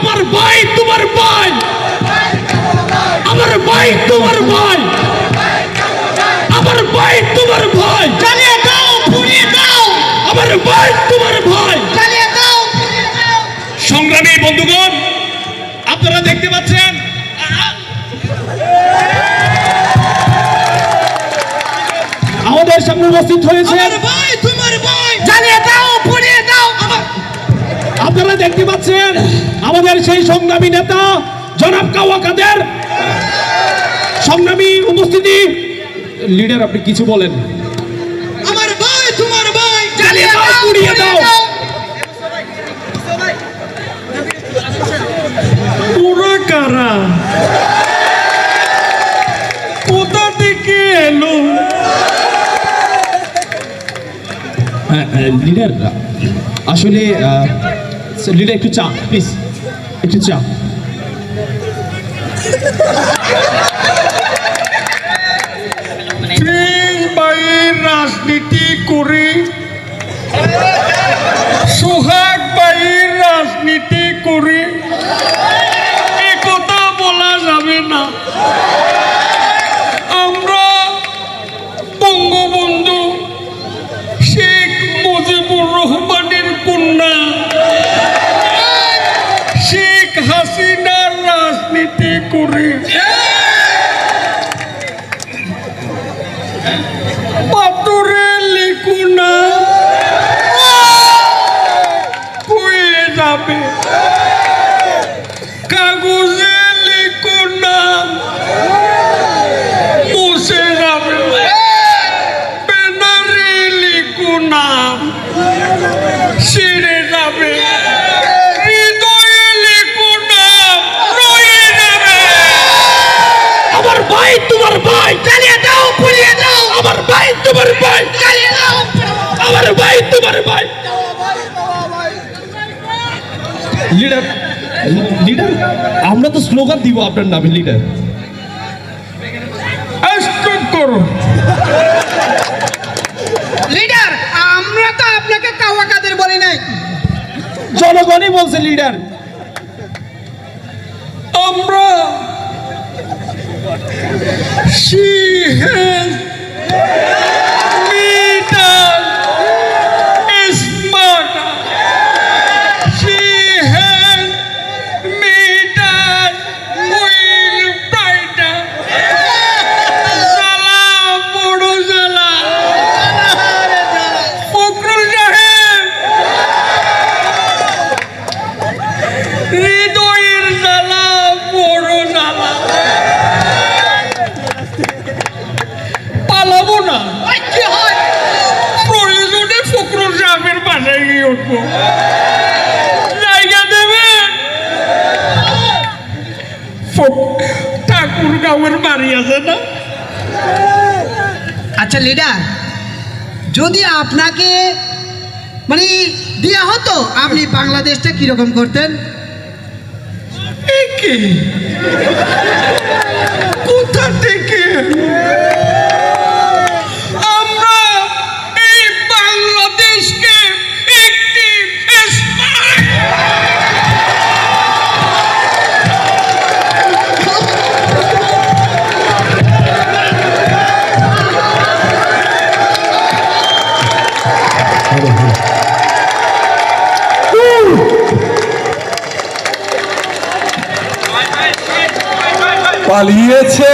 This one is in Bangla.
আমার ভাই তোমার ভাই, আমার ভাই তোমার ভাই, আমার ভাই তোমার ভাই, জ্বালিয়ে দাও, পুড়িয়ে দাও, আমার ভাই তোমার ভাই। জ্বালিয়ে দাও। সংগ্রামী বন্ধুগণ, আপনারা দেখতে পাচ্ছেন আমাদের সামনে উপস্থিত হয়েছে আমার ভাই তোমার ভাই, জ্বালিয়ে দাও, পুড়িয়ে দাও। আপনারা দেখতে পাচ্ছেন আমাদের সেই সংগ্রামী নেতা জনাব কাওয়া কাদের। সংগ্রামী উপস্থিতি, লিডার আপনি কিছু বলেন। আমার ভাই তোমার ভাই, জ্বালিয়ে দাও, পুড়িয়ে দাও। ওরা কারা, কোথা থেকে এলো? লিডার আসলে লিডার একটু চা প্লিজ, একটু চা। ভাইয়ের রাজনীতি করে, সোহাগ ভাইয়ের রাজনীতি করে এ কথা বলা যাবে না। আমরা বঙ্গবন্ধু শেখ মুজিবুর রহমানের কন্যা শেখ হাসিনার রাজনীতি করে পাথরে লিখু না হয়ে যাবে, কাগজে লিখু না মুছে যাবে, ব্যানারে লিখু না ছিঁড়ে যাবে, হৃদয়ে লিখু না রয়ে যাবে। আমার ভাই তোমার ভাই, জ্বালিয়ে দাও, পুড়িয়ে দাও। আমার ভাই তোমার ভাই, জ্বালিয়ে দাও। আমার ভাই তোমার ভাই। লিডার লিডার আমরা তো স্লোগান দিব আপনার নামে লিডার। স্টপ করো। লিডার, আমরা তো আপনাকে কাওয়া কাদের বলি নাই। জনগণই বলছে লিডার। আমরা she has made us smarter. She has made us will brighter. জ্বালা বড় জ্বালা, ফখরুল সাহেব হৃদয়ের জ্বালা বড় জ্বালা, পালাবো না। কি হয়? প্রয়োজনে ফখরুল সাহেবের বাসায় গিয়ে উঠবো, জায়গা দেবেন? ঠাকুর গাঁয়ের বাড়ি আছে না? আচ্ছা লিডার, যদি আপনাকে মানে দেয়া হতো, আপনি বাংলাদেশটা কিরকম করতেন? একে কোথা থেকে আমরা এই বাংলাদেশকে একটি পালিয়েছে।